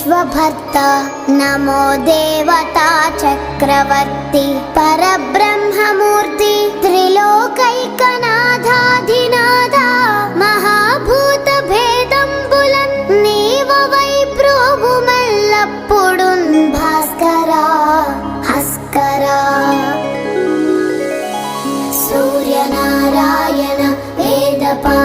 विश्वभर्ता नमो देवता चक्रवर्ती परब्रह्ममूर्ति त्रिलोकैकनाथाधिनाथा महाभूत भेदंबुलन् नीववै प्रोभुमल्लप्पुडुन् भास्करा हस्करा सूर्यनारायण वेदपा